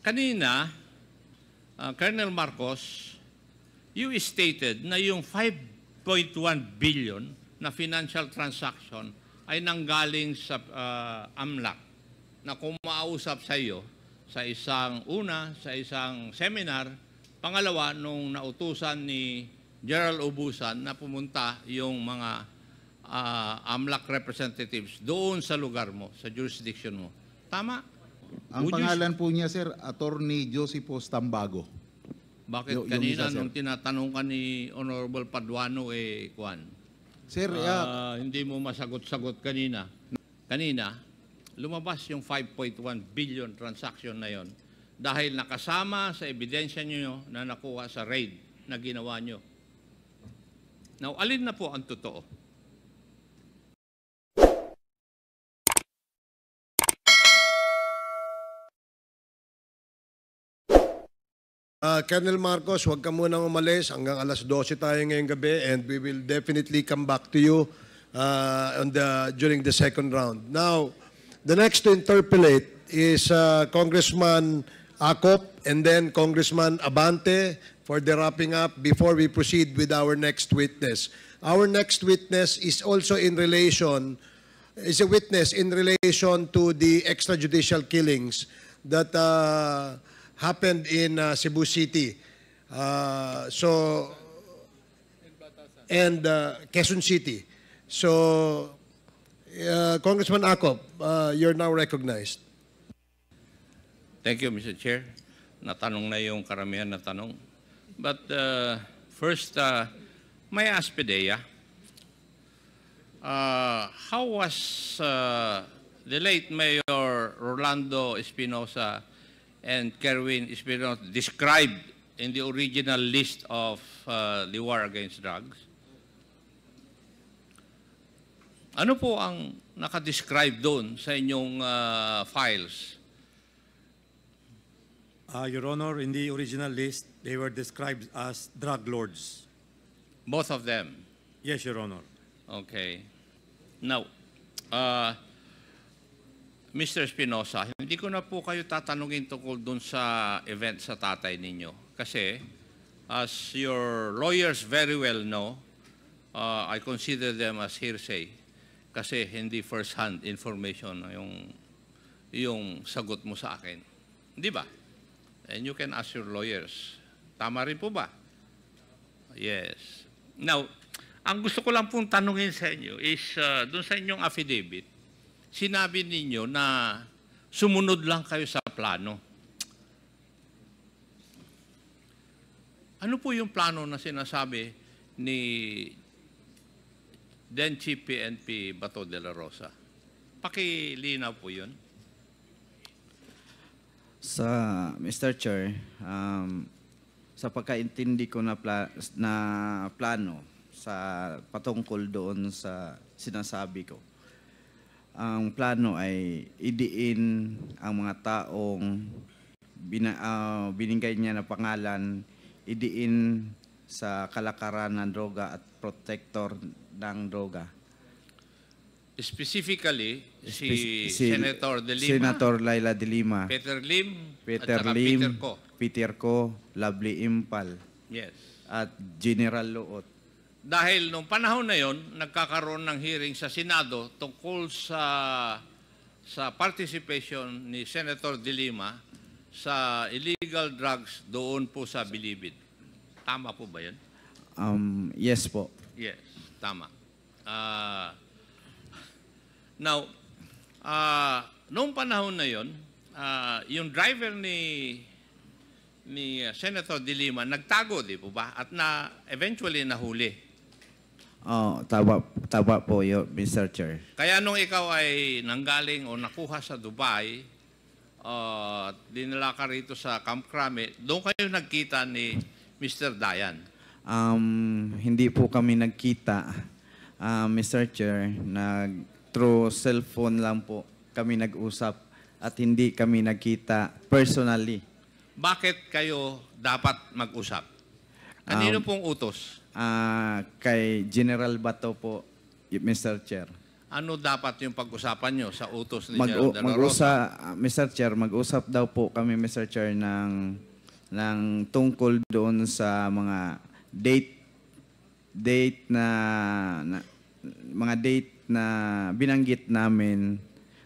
kanina, Colonel Marcos, you stated na yung 5.1 billion na financial transaction ay nanggaling sa AMLAC na kumausap sa iyo sa isang seminar, pangalawa nung nautusan ni Gerald Ubusan na pumunta yung mga AMLAC representatives doon sa lugar mo, sa jurisdiction mo. Tama? Ang pangalan po niya, sir, Attorney Josepho Stambago. Bakit kanina nung tinatanong ka ni Honorable Paduano, Kwan? Sir, hindi mo masagot-sagot kanina. Kanina, lumabas yung 5.1 billion transaction na yon dahil nakasama sa ebidensya nyo na nakuha sa raid na ginawa nyo. Now, alin na po ang totoo? Colonel Marcos, huwag ka munang umalis hanggang alas 12 tayo ngayong gabi and we will definitely come back to you during the second round. Now, the next to interpolate is Congressman Acop and then Congressman Abante for the wrapping up before we proceed with our next witness. Our next witness is also a witness in relation to the extrajudicial killings that happened in Cebu City. And Quezon City. So, Congressman Acop, you're now recognized. Thank you, Mr. Chair. Natanong na yung karamihan na tanong. But first, may ask Pedea, how was the late Mayor Rolando Espinosa and Kerwin Espinosa described in the original list of the war against drugs? Ano po ang nakadescribe doon sa inyong files? Your Honor, in the original list, they were described as drug lords. Both of them? Yes, Your Honor. Okay. Now, Mr. Espinosa, hindi ko na po kayo tatanungin tungkol doon sa event sa tatay ninyo. Kasi, as your lawyers very well know, I consider them as hearsay. Kasi hindi first-hand information yung sagot mo sa akin. Di ba? And you can ask your lawyers. Tama rin po ba? Yes. Now, ang gusto ko lang pong tanungin sa inyo is doon sa inyong affidavit, sinabi ninyo na sumunod lang kayo sa plano. Ano po yung plano na sinasabi ni then Chief PNP Bato de la Rosa? Pakilinaw po yun. Sa Mr. Chair, sa pagkaintindi ko na plano sa patungkol doon sa sinasabi ko, ang plano ay idiin ang mga taong binigay niya na pangalan, idiin sa kalakaran ng droga at protector ng droga. Specifically, si Senator De Lima, Senator Laila De Lima, Peter Lim, Peter at Lim, Peter Ko. Peter Ko, Lovely Impal, Yes. at General Luot. Dahil nung panahon na yon, nagkakaroon ng hearing sa Senado tungkol sa participation ni Senator De Lima sa illegal drugs doon po sa Bilibid. Tama po ba yan? Yes po. Yes, tama. Now, noong panahon na yon, yung driver ni Senator De Lima nagtago, di po ba? At eventually nahuli. Tama po yun, Mr. Chair. Kaya nung ikaw ay nanggaling o nakuha sa Dubai, dinala ka rito sa Camp Crame, doon kayo nagkita ni Mr. Dayan. Hindi po kami nagkita, Mr. Chair. Through cellphone lang po kami nag-usap at hindi kami nagkita personally. Bakit kayo dapat mag-usap? Kanino pong utos? Kay General Bato po, Mr. Chair. Ano dapat yung pag-usapan nyo sa utos ni General De La Rosa? Mr. Chair, mag-usap daw po kami, Mr. Chair, ng tungkol doon sa mga date na binanggit namin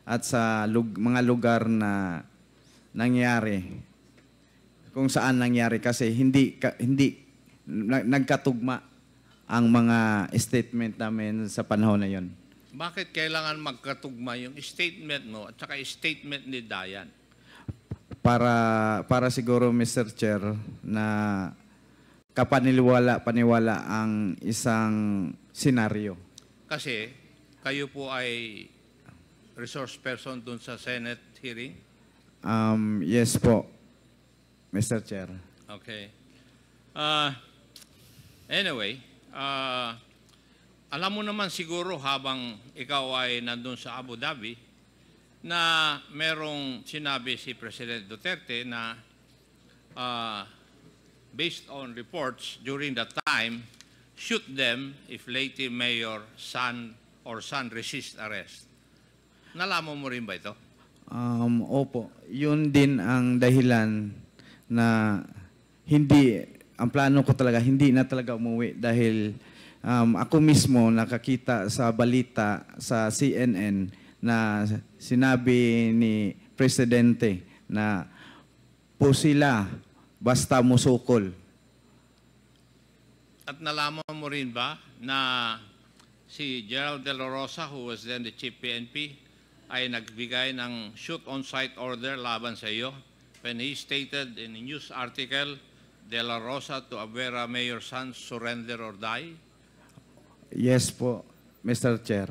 at sa mga lugar na nangyari. Kung saan nangyari kasi hindi nagkatugma ang mga statement namin sa panahon na yon. Bakit kailangan magkatugma yung statement mo at saka statement ni Dayan? Para siguro, Mr. Chair, na paniwala ang isang senaryo. Kasi kayo po ay resource person dun sa Senate hearing? Yes po, Mr. Chair. Okay. Anyway, alam mo naman siguro habang ikaw ay nandun sa Abu Dhabi na merong sinabi si President Duterte na based on reports during that time, shoot them if Leyte Mayor son resist arrest. Nalaman mo rin ba ito? Opo. Yun din ang dahilan na ang plano ko talaga, hindi na talaga umuwi dahil ako mismo nakakita sa balita sa CNN na sinabi ni Presidente na po sila basta musukol. At nalaman mo rin ba na si General De La Rosa, who was then the Chief PNP, ay nagbigay ng shoot-on-sight order laban sa iyo when he stated in a news article, De La Rosa to Abuera Mayor Sanz, surrender or die? Yes po, Mr. Chair.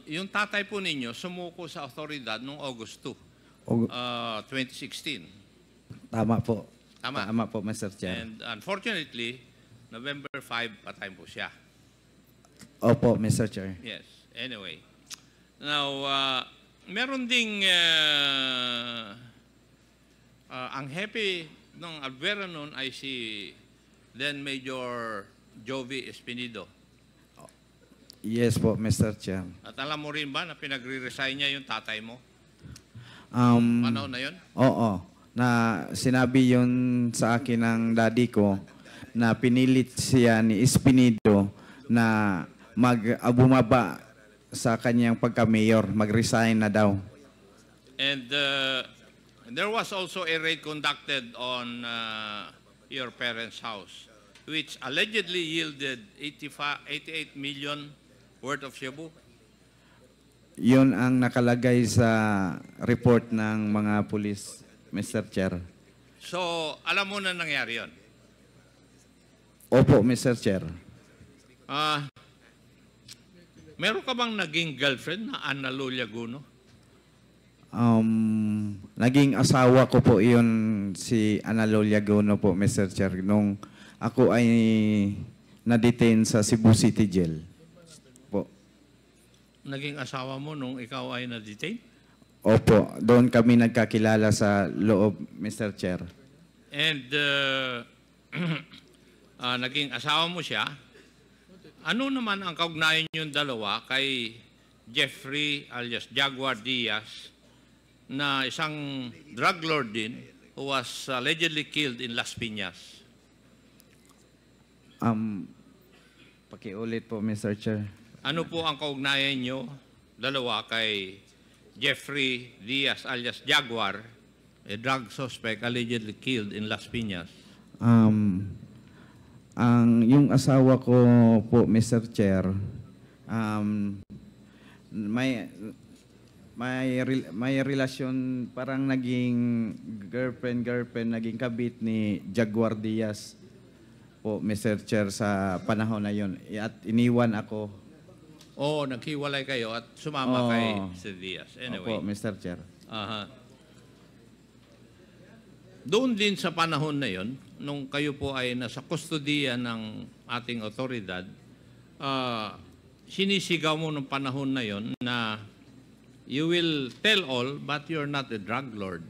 Yung tatay po ninyo sumuko sa otoridad noong August 2, 2016. Tama po. Tama. Tama po, Mr. Chair. And unfortunately, November 5, patay po siya. Opo, Mr. Chair. Yes. Anyway. Now, meron ding ang happy ng Albuera noon ay si then Major Jovi Espinido. Yes po, Mr. Chair. At alam mo rin ba na pinagre-resign niya yung tatay mo? Um, Panahon na yun? Oo. Na sinabi yun sa akin ng daddy ko na pinilit siya ni Espinido na bumaba sa kanyang pagka-mayor, mag-resign na daw. And there was also a raid conducted on your parents' house, which allegedly yielded 88 million worth of shabu. Yun ang nakalagay sa report ng mga pulis, Mr. Chair. So, alam mo na nangyari yun? Opo, Mr. Chair. Meron ka bang naging girlfriend na Ana Luliaguno? Naging asawa ko po yun si Analo Liagono po, Mr. Chair, nung ako ay na-detain sa Cebu City Jail. Po. Naging asawa mo nung ikaw ay na-detain? Opo, doon kami nagkakilala sa loob, Mr. Chair. And naging asawa mo siya. Ano naman ang kaugnayan yung dalawa kay Jeffrey alias Jaguar Diaz na isang drug lord din who was allegedly killed in Las Piñas? Pakiulit po, Mr. Chair. Ano po ang kaugnayan nyo dalawa kay Jeffrey Diaz alias Jaguar, a drug suspect allegedly killed in Las Piñas? Yung asawa ko po, Mr. Chair, may relasyon, parang naging girlfriend, naging kabit ni Jaguar Diaz po, Mr. Chair, sa panahon na yun. At iniwan ako. Oo, naghiwalay kayo at sumama kay Mr. Diaz. Anyway. Opo, Mr. Chair. Doon din sa panahon na yon, nung kayo po ay nasa kustodiya ng ating otoridad, sinisigaw mo nung panahon na yon na you will tell all but you're not a drug lord.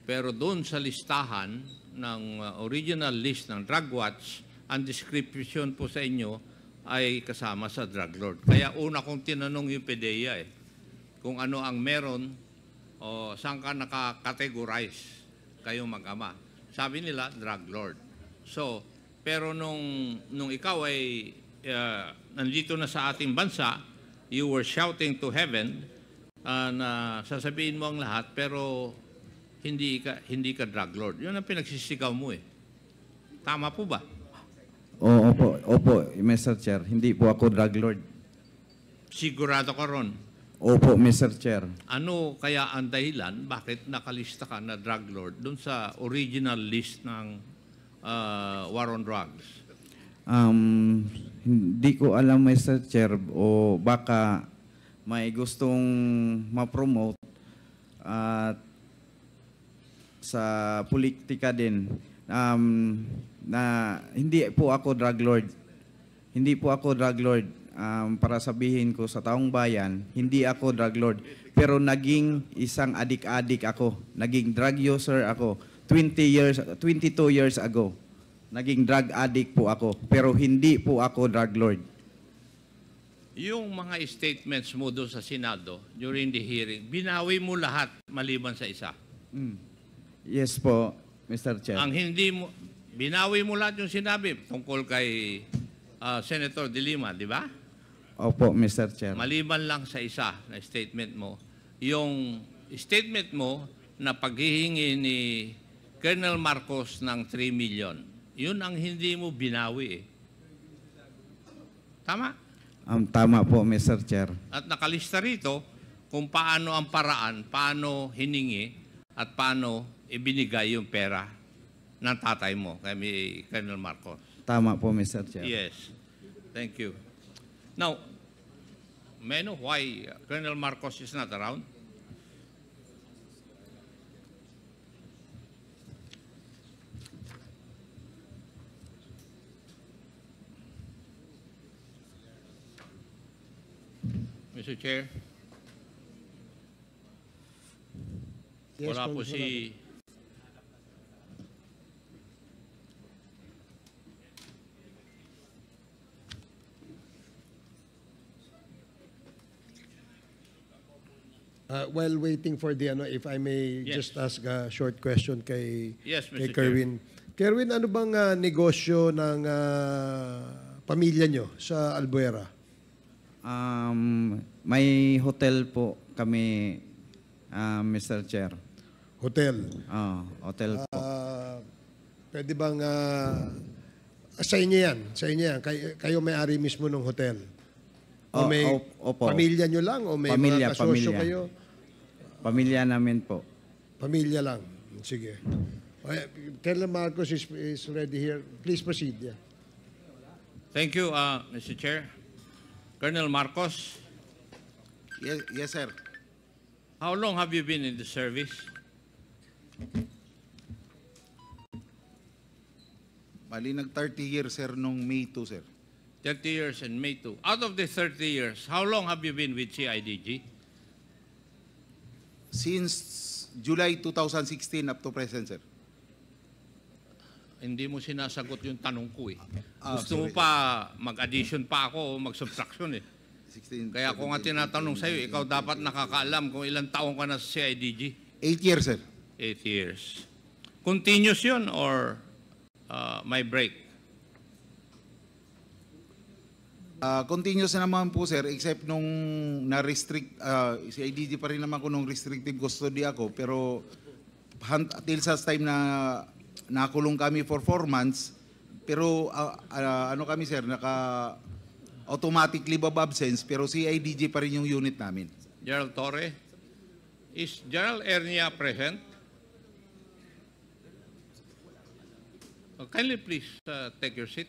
Pero doon sa listahan ng original list ng Drug Watch, ang description po sa inyo, ay kasama sa drug lord. Kaya una kong tinanong yung PDEA kung ano ang meron o saan ka naka-categorize kayong mag-ama. Sabi nila, drug lord. So, pero nung ikaw ay nandito na sa ating bansa, you were shouting to heaven na sasabihin mo ang lahat, pero hindi ka drug lord. Yun ang pinagsisigaw mo eh. Tama po ba? Opo, Mr. Chair. Hindi po ako drug lord. Sigurado ka ron. Opo, Mr. Chair. Ano kaya ang dahilan bakit nakalista ka na drug lord doon sa original list ng war on drugs? Hindi ko alam, Mr. Chair, o baka may gustong ma-promote at sa politika din. Na hindi po ako drug lord. Hindi po ako drug lord. Para sabihin ko sa taong bayan, hindi ako drug lord. Pero naging isang adik-adik ako. Naging drug user ako. 22 years ago. Naging drug addict po ako. Pero hindi po ako drug lord. Yung mga statements mo doon sa Senado during the hearing, binawi mo lahat maliban sa isa. Yes po, Mr. Chair. Ang hindi mo, binawi mo lahat yung sinabi tungkol kay Senator De Lima, di ba? Opo, Mr. Chair. Maliban lang sa isa na statement mo. Yung statement mo na paghihingi ni Colonel Marcos ng 3 million, yun ang hindi mo binawi eh. Tama? Tama po, Mr. Chair. At nakalista rito kung paano ang paraan, paano hiningi at paano ibinigay yung pera ng tatay mo, kay Colonel Marcos. Tama po, Mr. Chair. Yes. Thank you. Now, may I know why Colonel Marcos is not around? Mr. Chair, Yes, wala po Congressman. si While waiting for the if I may Yes. just ask a short question kay Yes, kay Mr. Chair. Kerwin. Kerwin, ano bang negosyo ng pamilya nyo sa Albuera? May hotel po kami, Mr. Chair. Hotel. Hotel po. Pwede bang sa inyo yan? Sa inyo yan? Kayo may-ari mismo ng hotel? O may Opo. pamilya nyo lang? O may mga kasosyo kayo? Pamilya namin po. Pamilya lang. Sige. Colonel Marcos is already here. Please proceed. Yeah. Thank you, Mr. Chair. Colonel Marcos, Yes, sir. how long have you been in the service? Bali, nag-30 years, sir, nung May 2, sir. 30 years and May 2. Out of the 30 years, how long have you been with CIDG? Since July 2016 up to present, sir. Hindi mo sinasagot yung tanong ko eh. Ah, Gusto mo sorry. pa mag-addition pa ako o mag-subtraction eh. 16, Kaya kung nga tinatanong sa'yo, ikaw dapat nakakaalam kung ilang taong ka na sa CIDG. 8 years, sir. 8 years. Continuous yun or may break? Continuous na naman po, sir, except nung na-restrict, si IDG pa rin naman ko nung restrictive custody ako, pero till sa time na nakulong kami for 4 months, pero ano kami, sir, automatic leave of absence, pero si IDG pa rin yung unit namin. Gerald Torre, is Gerald Ernia present? Kindly please take your seat.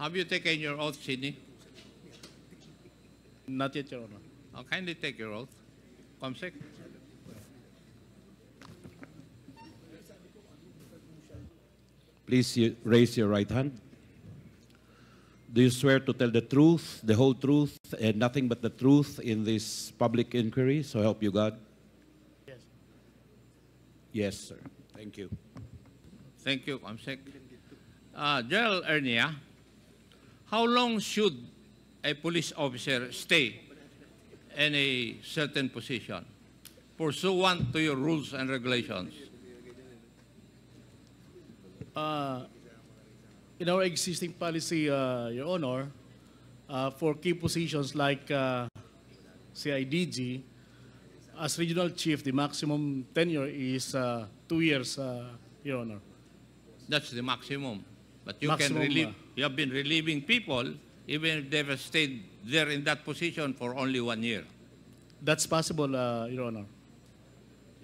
Have you taken your oath, Sidney? Not yet, Your Honor. Kindly take your oath. Comsec. Please raise your right hand. Do you swear to tell the truth, the whole truth, and nothing but the truth in this public inquiry? So help you God? Yes. Yes, sir. Thank you. Thank you, Comsec. General Ernia, how long should a police officer stay in a certain position, pursuant to your rules and regulations? In our existing policy, Your Honor, for key positions like CIDG, as regional chief, the maximum tenure is 2 years, Your Honor. That's the maximum. But you Maximum, can relieve, you have been relieving people even if they've stayed there in that position for only 1 year. That's possible, Your Honor.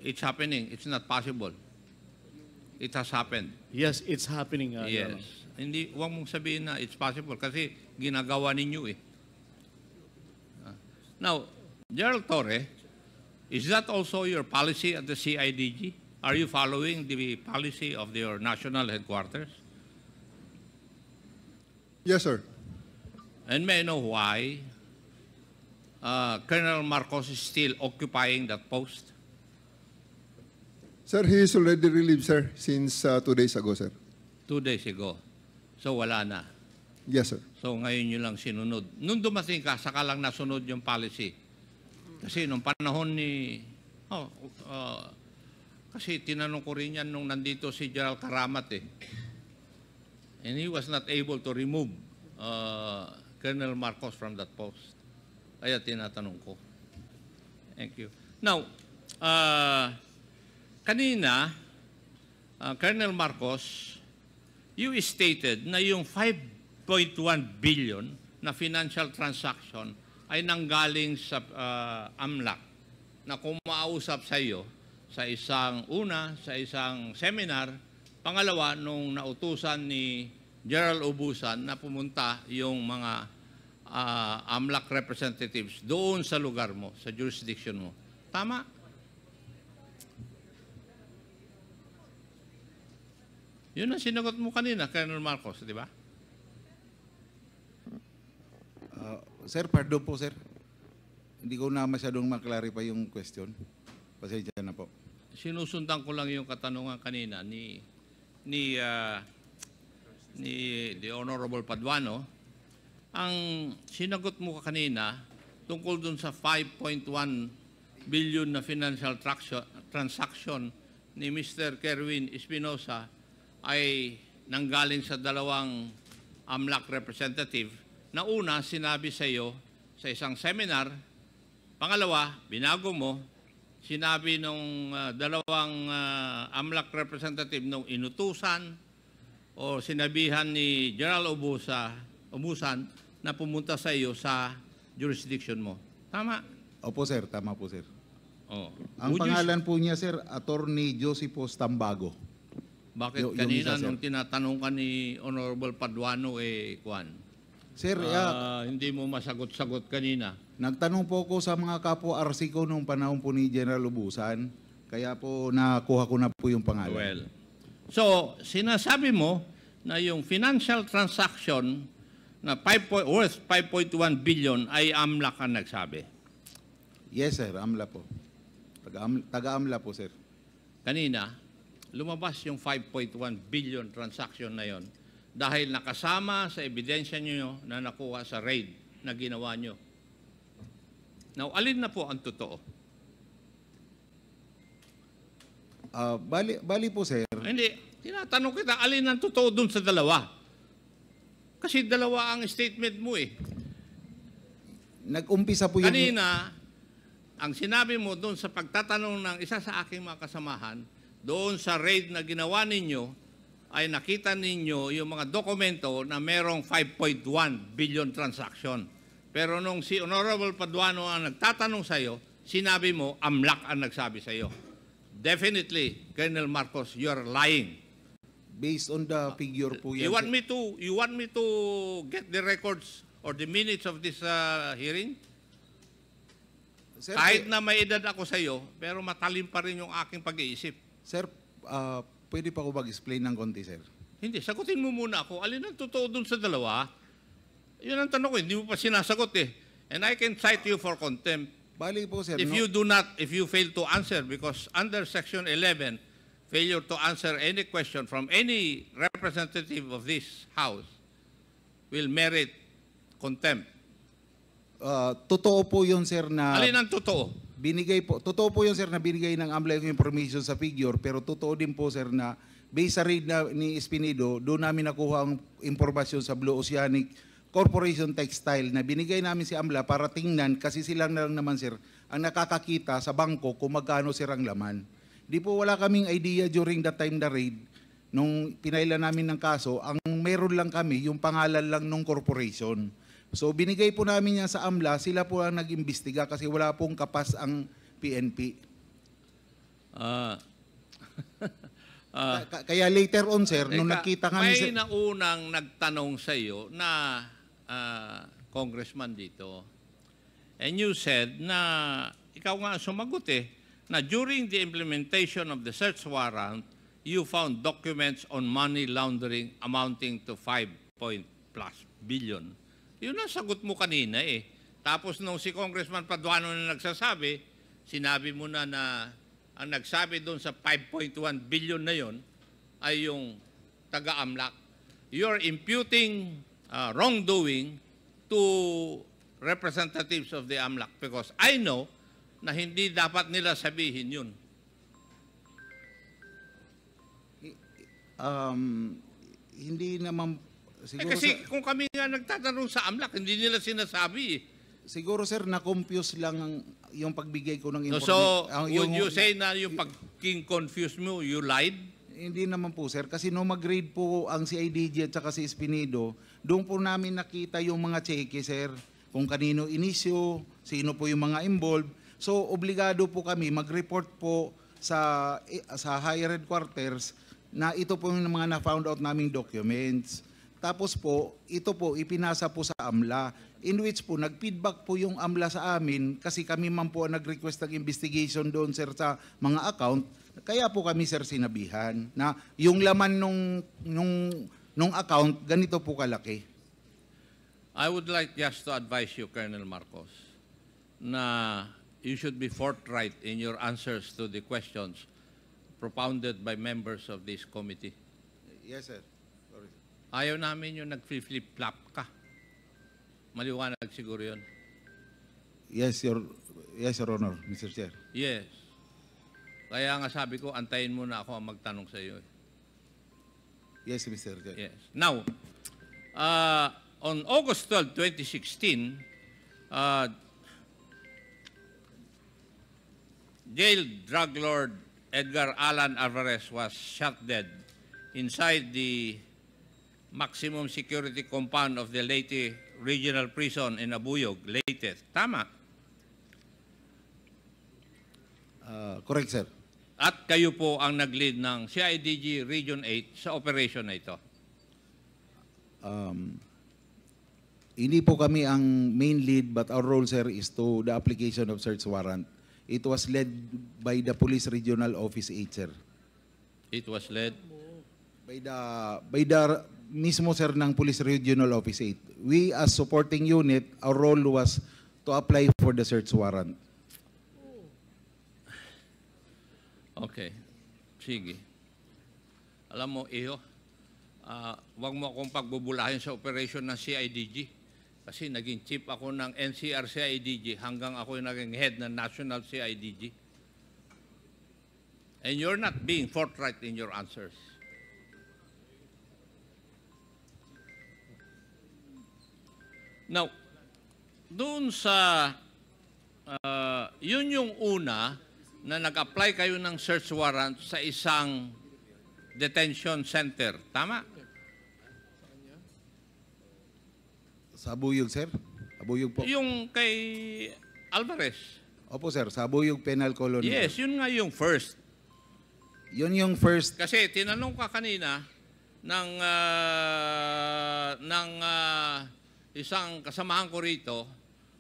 It's happening. It's not possible. It has happened. Yes, it's happening, Your Yes. Honor. Hindi, huwag mong sabihin na it's possible kasi ginagawa ninyo eh. Now, Gerald Torre, is that also your policy at the CIDG? Are you following the policy of your national headquarters? Yes, sir. And may I know why Colonel Marcos is still occupying that post? Sir, he is already relieved, sir, since 2 days ago, sir. 2 days ago. So wala na. Yes, sir. So ngayon nyo lang sinunod. Nung dumating ka, saka lang nasunod yung policy. Kasi nung panahon ni... kasi tinanong ko rin yan nung nandito si Gerald Karamat eh. And he was not able to remove Colonel Marcos from that post. Kaya tinatanong ko. Thank you. Now, kanina, Colonel Marcos, you stated na yung 5.1 billion na financial transaction ay nanggaling sa AMLAC na kumausap sa iyo sa isang seminar, pangalawa nung nautusan ni Gerald Ubusan na pumunta yung mga AMLAC representatives doon sa lugar mo, sa jurisdiction mo. Tama? Yun ang sinagot mo kanina, Colonel Marcos, di ba? Sir, pardon po, sir. Hindi ko na masyadong maklarify yung question. Pasensya na po. Sinusundan ko lang yung katanungan kanina ni the Honorable Paduano. Ang sinagot mo kanina tungkol dun sa 5.1 billion na financial transaction ni Mr. Kerwin Espinosa ay nanggaling sa dalawang AMLAC representative na una, sinabi sa iyo sa isang seminar. Pangalawa, binago mo, sinabi nung dalawang AMLAC representative nung inutusan o sinabihan ni General Ubusan na pumunta sa iyo sa jurisdiction mo. Tama? Opo, sir. Tama po, sir. Oh. Ang pangalan po niya, sir, Attorney Joseph Tambago. Bakit Yung kanina isa, sir. nung tinatanong ka ni Honorable Paduano, Kwan? Sir, Hindi mo masagot-sagot kanina. nagtanong po ako sa mga kapwa RC ko nung panahon po ni General Ubusan. Kaya po nakuha ko na po yung pangalan. Well, so sinasabi mo na yung financial transaction na worth 5.1 billion ay AMLAC ang nagsabi. Yes, sir. AMLA po. Taga-AMLA po, sir. Kanina, lumabas yung 5.1 billion transaction na yon dahil nakasama sa ebidensya nyo na nakuha sa raid na ginawa nyo. Now, alin na po ang totoo? Bali po, sir. Hindi, tinatanong kita, alin ang totoo dun sa dalawa? Kasi dalawa ang statement mo eh. Nag-umpisa po yung... Kanina, ang sinabi mo doon sa pagtatanong ng isa sa aking mga kasamahan, doon sa raid na ginawa ninyo, ay nakita ninyo yung mga dokumento na merong 5.1 billion transaction. Pero nung si Honorable Paduano ang nagtatanong sa iyo, sinabi mo, AMLAC ang nagsabi sa iyo. Definitely, Colonel Marcos, you're lying. Based on the figure po yan. You want me to get the records or the minutes of this hearing? Sir, Kahit na may edad ako sa iyo, pero matalim pa rin yung aking pag-iisip. Sir, pwede pa ako mag-explain ng konti, sir? Hindi, sagutin mo muna ako. Alin ang totoo dun sa dalawa? Yun ang tanong ko, hindi mo pa sinasagot eh. And I can cite you for contempt. Bali po, sir. If no? if you fail to answer, because under Section 11, failure to answer any question from any representative of this House will merit contempt. Totoo po yun, sir, na Alin ang totoo? totoo po yun, sir, na binigay ng AMLA yung information sa figure, pero totoo din po, sir, na based sa raid na, ni Espinido, doon namin nakuha ang impormasyon sa Blue Oceanic Corporation Textile na binigay namin si AMLA para tingnan kasi silang na lang naman, sir, ang nakakakita sa bangko kung magkano, sir, ang laman. Di po wala kaming idea during that time na raid, nung pinaila namin ng kaso, ang meron lang kami, yung pangalan lang ng corporation. So binigay po namin yan sa AMLA, sila po ang nag-imbestiga kasi wala pong kapas ang PNP. Kaya later on, sir, nung nakita kami... May naunang nagtanong sa iyo na congressman dito. And you said na, ikaw nga sumagot eh, na during the implementation of the search warrant, you found documents on money laundering amounting to 5+ billion. Yun ang sagot mo kanina eh. Tapos nung si Congressman Paduano na nagsasabi, sinabi mo na ang nagsabi doon sa 5.1 billion na yon ay yung taga-AMLAC. You're imputing wrongdoing to representatives of the AMLAC because I know na hindi dapat nila sabihin yun. Hindi naman siguro, kasi sir, kung kami nga nagtatanong sa AMLAC, hindi nila sinasabi. siguro, sir, na-confuse lang yung pagbigay ko ng No, information. so, would you say na yung pag-confuse mo, you lied? Hindi naman po, sir, kasi nung mag-grade po ang CIDG at saka si Espinido, doon po namin nakita yung mga cheque, sir, kung kanino inisyo, sino po yung mga involved. So, obligado po kami mag-report po sa higher headquarters na ito po yung mga na-found out naming documents. Tapos po, ito po ipinasa po sa AMLA, in which po nag-feedback po yung AMLA sa amin kasi kami man po ang nag-request ng investigation doon, sir, sa mga account. Kaya po kami, sir, sinabihan na yung laman nung account, ganito po kalaki. I would like just to advise you, Colonel Marcos, na you should be forthright in your answers to the questions propounded by members of this committee. Yes, sir. Sorry. Ayaw namin yung nag-flip-flop ka. Maliwanag siguro yun. Yes, Your Honor, Mr. Chair. Yes. Kaya nga sabi ko, antayin mo na ako ang magtanong sa iyo. Yes, Mr. Chair. Yes. Now, on August 12, 2016, jailed drug lord Edgar Alan Alvarez was shot dead inside the maximum security compound of the Leyte Regional Prison in Abuyog, Leyte. Tama. Correct, sir. At kayo po ang nag-lead ng CIDG Region 8 sa operation na ito. Hindi po kami ang main lead, but our role, sir, is to the application of search warrant. It was led by the Police Regional Office 8, sir. It was led By the mismo, sir, ng Police Regional Office 8. We, as supporting unit, our role was to apply for the search warrant. Okay. Sige. Alam mo, Iho, wag mo akong pagbubulahin sa operation ng CIDG. Kasi naging chief ako ng NCR CIDG hanggang ako yung naging head ng National CIDG. And you're not being forthright in your answers. Now, doon sa, yun yung una na nag-apply kayo ng search warrant sa isang detention center. Tama? Sa Abuyog, sir? Abuyog po. Yung kay Alvarez. Opo, sir. Sa Abuyog Penal Colony. Yes, yun nga yung first. Yun yung first. Kasi tinanong ka kanina ng isang kasamahan ko rito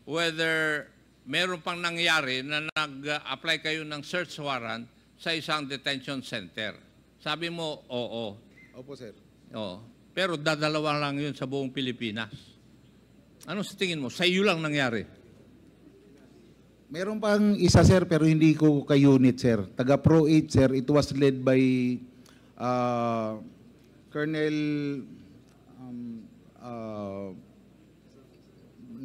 whether meron pang nangyari na nag-apply kayo ng search warrant sa isang detention center. Sabi mo, oo. Opo, sir. Oo. Pero dadalawa lang yun sa buong Pilipinas. Ano sa tingin mo? Sa iyo lang nangyari? Meron pang isa, sir, pero hindi ko ka-unit, sir. Taga Pro 8, sir. It was led by Colonel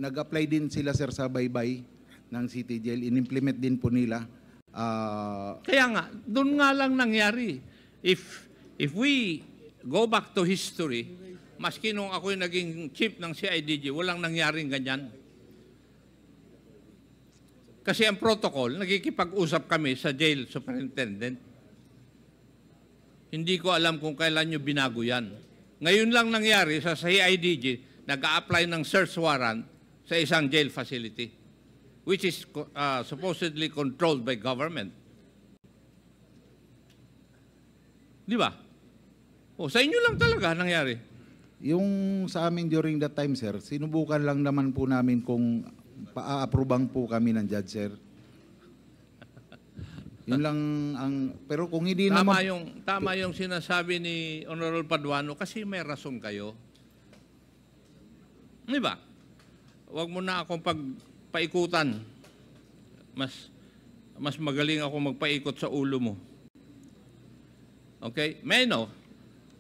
nag-apply din sila, sir, sa baybay ng City Jail. In-implement din po nila. Kaya nga, doon nga lang nangyari. If we go back to history, maski nung ako'y naging chief ng CIDG, walang nangyaring ganyan. Kasi ang protocol, nagkikipag-usap kami sa jail superintendent. Hindi ko alam kung kailan nyo binago yan. Ngayon lang nangyari sa CIDG, nag-a-apply ng search warrant sa isang jail facility, which is supposedly controlled by government. Di ba? O, sa inyo lang talaga nangyari. Yung sa amin during that time, sir, sinubukan lang naman po namin kung paa-aprobang po kami ng judge, sir. Yun lang ang... Pero kung hindi naman... Tama yung sinasabi ni Honorable Paduano kasi may rason kayo. Di ba? Huwag mo na akong paikutan. Mas magaling ako magpaikot sa ulo mo. Okay? May I know,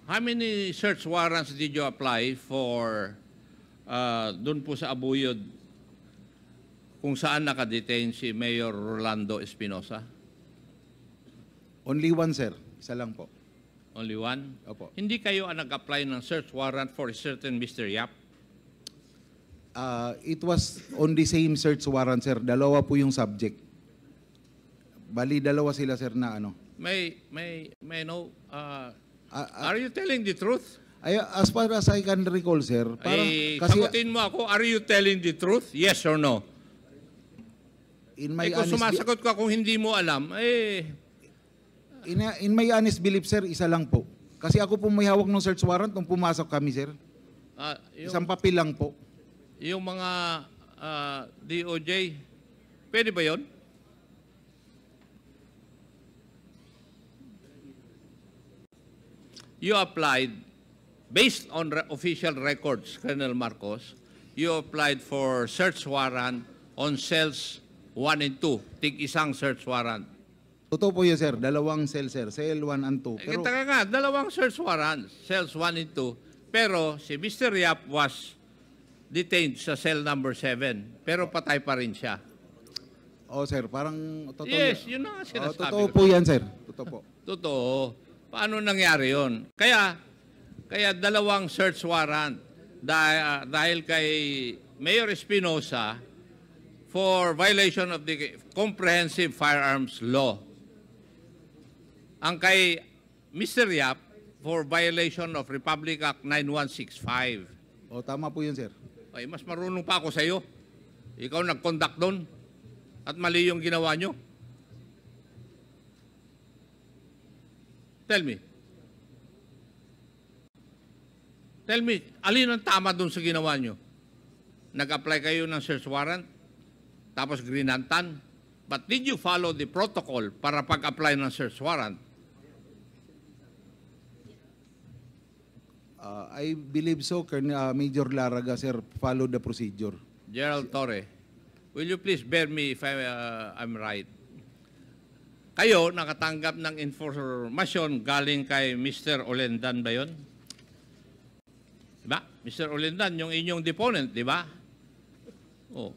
how many search warrants did you apply for doon po sa Abuyod kung saan nakadetain si Mayor Rolando Espinosa? Only one, sir. Isa lang po. Only one? Opo. Hindi kayo ang nag-apply ng search warrant for a certain Mr. Yap? It was on the same search warrant, sir. Dalawa po yung subject. Bali, dalawa sila, sir, na ano. May know, are you telling the truth? As far as I can recall, sir, parang... Sagutin mo ako, are you telling the truth? Yes or no? In my kung sumasagot ka kung hindi mo alam, in my honest belief, sir, isa lang po. Kasi ako po may hawak ng search warrant nung pumasok kami, sir. Isang papel lang po. Yung mga DOJ, pwede ba yun? You applied, based on official records, Colonel Marcos, you applied for search warrant on cells 1 and 2. Tig-isang search warrant. Totoo po yun, sir. Dalawang cell, sir. Cell 1 and 2. Pero, taka nga, dalawang search warrant, cells 1 and 2. Pero si Mr. Yap was detained sa cell number 7. Pero patay pa rin siya. Oh, sir. Parang... Totoo, Yes, yun na nga sinasabi totoo ko. po yan, sir. Totoo po. Totoo. Paano nangyari yun? Kaya dalawang search warrant dahil kay Mayor Espinosa for violation of the Comprehensive Firearms Law. Ang kay Mr. Yap for violation of Republic Act 9165. Oh, tama po yun, sir. Ay, mas marunong pa ako sa iyo. Ikaw nag-conduct doon at mali yung ginawa nyo. Tell me. Tell me, alin ang tama doon sa ginawa nyo? Nag-apply kayo ng search warrant, tapos grinantan. But did you follow the protocol para pag-apply ng search warrant? I believe so, Major Laraga, sir, follow the procedure. Gerald Torre, will you please bear me if I'm right? Kayo nakatanggap ng informasyon galing kay Mr. Olendan ba yun? Diba? Mr. Olendan, yung inyong deponent, di ba? Oh.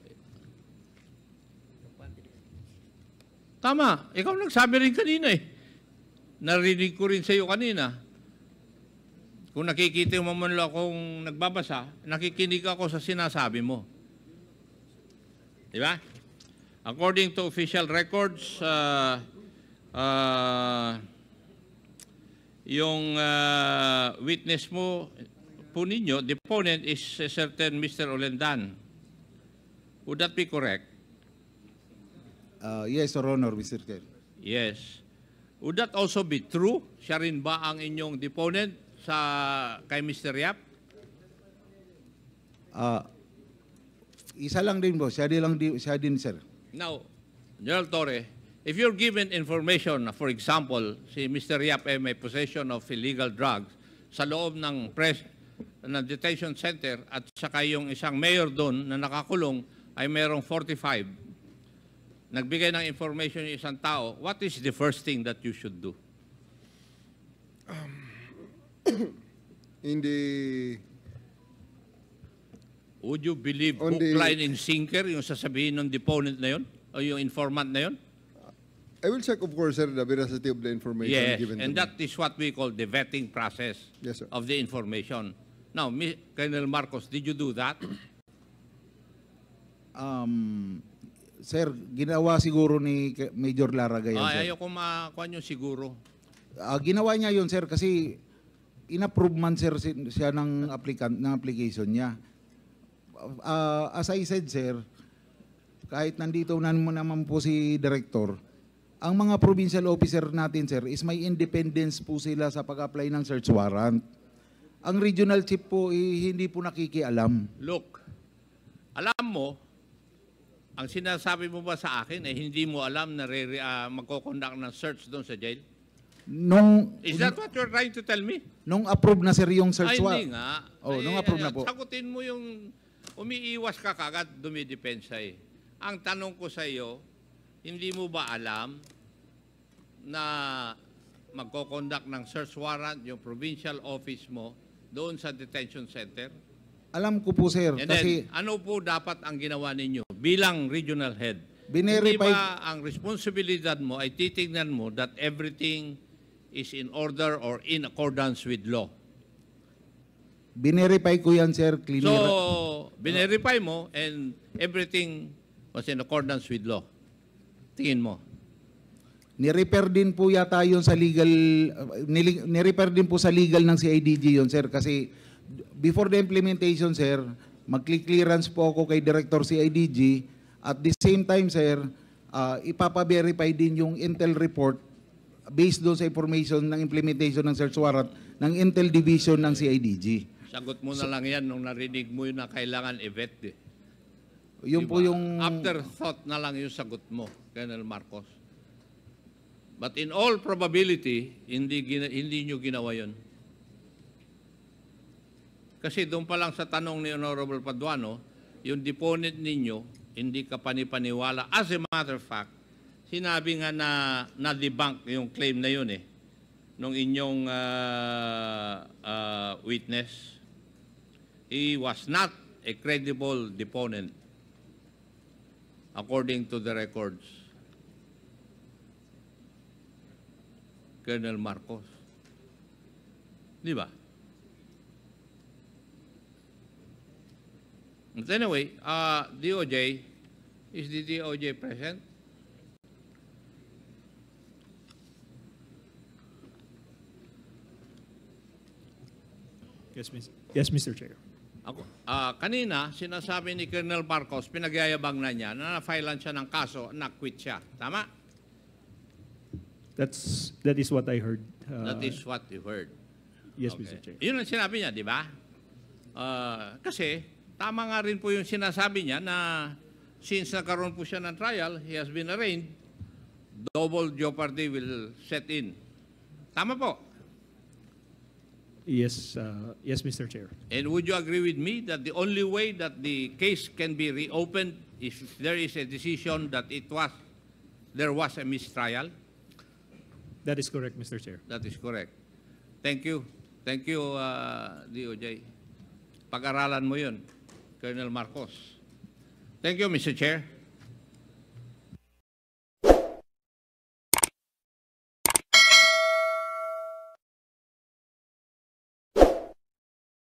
Tama. Ikaw nagsabi rin kanina eh. Narinig ko rin sa iyo kanina. Kung nakikita mo man lang akong nagbabasa, nakikinig ako sa sinasabi mo. Di ba? According to official records, yung witness mo po ninyo, the opponent is a certain Mr. Olendan. Would that be correct? Yes, Your Honor, Mr. Chair. Yes. Would that also be true? Siya rin ba ang inyong deponent kay Mr. Yap? Isa lang din po. Siya din, sir. Now, General Torre, if you're given information, for example, si Mr. Yap ay may possession of illegal drugs sa loob ng na detention center at saka yung isang mayor doon na nakakulong ay merong 45, nagbigay ng information yung isang tao, what is the first thing that you should do? In the Would you believe On hook, the- line, and sinker yung sasabihin ng deponent na yun? O yung informant na yun? I will check, of course, sir, the veracity of the information Yes, given and to that is what we call the vetting process Yes, sir. of the information. Now, Colonel Marcos, did you do that? Sir, ginawa siguro ni Major Laragay yan, sir. Ayaw ko makuha yung siguro. Ginawa niya yun, sir, kasi in-approve man, sir, siya ng application niya. As I said, sir, kahit nandito naman po si Director, ang mga provincial officer natin, sir, is may independence po sila sa pag-apply ng search warrant. Ang regional chief po, hindi po nakikialam. Look, alam mo, ang sinasabi mo ba sa akin ay hindi mo alam na magkoconduct ng search doon sa jail? Is that what you're trying to tell me? Nung approve na, sir, yung search Ay, warrant. hindi nga. Oh, nung approve na po. Sagutin mo yung umiiwas ka kagad, dumidepensa eh. Ang tanong ko sa iyo, hindi mo ba alam na magkoconduct ng search warrant yung provincial office mo doon sa detention center? Alam ko po, sir, And kasi then, ano po dapat ang ginawa ninyo bilang regional head? Binerify- Hindi ba ang responsibilidad mo ay titignan mo that everything is in order or in accordance with law? binerify ko yan, sir, clear. So, binerify mo and everything was in accordance with law. Tingin mo. Ni-repair din po yata yun sa legal, ni-repair din po sa legal ng CIDG yun, sir, kasi before the implementation, sir, mag-clearance po ako kay Director CIDG. At the same time, sir, ipapa-verify din yung Intel report based doon sa information ng implementation ng search warrant ng Intel Division ng CIDG. Sagot mo na lang yan nung narinig mo yun na kailangan i-vet. Eh. Yun po yung... Afterthought na lang yung sagot mo, Colonel Marcos. But in all probability, hindi nyo ginawa yun. Kasi doon pa lang sa tanong ni Honorable Paduano, yung deponent ninyo, hindi ka panipaniwala. As a matter of fact, sinabi nga na debunk yung claim na yun eh, nung inyong witness. He was not a credible deponent according to the records. Colonel Marcos. Di ba? But anyway, DOJ, is the DOJ present? Yes, Mr. Chair. Ako, kanina, sinasabi ni Colonel Marcos, pinagyayabang na niya, na na-filean siya ng kaso, na-quit siya. Tama? That is what I heard. That is what you heard. Yes, Okay. Mr. Chair. Yun ang sinabi niya, di ba? Kasi, tama nga rin po yung sinasabi niya na since nagkaroon po siya ng trial, he has been arraigned, double jeopardy will set in. Tama po. Yes, yes, Mr. Chair. And would you agree with me that the only way that the case can be reopened is if there is a decision that there was a mistrial? That is correct, Mr. Chair. That is correct. Thank you. Thank you, DOJ. Pag-aralan mo yun, Colonel Marcos. Thank you, Mr. Chair.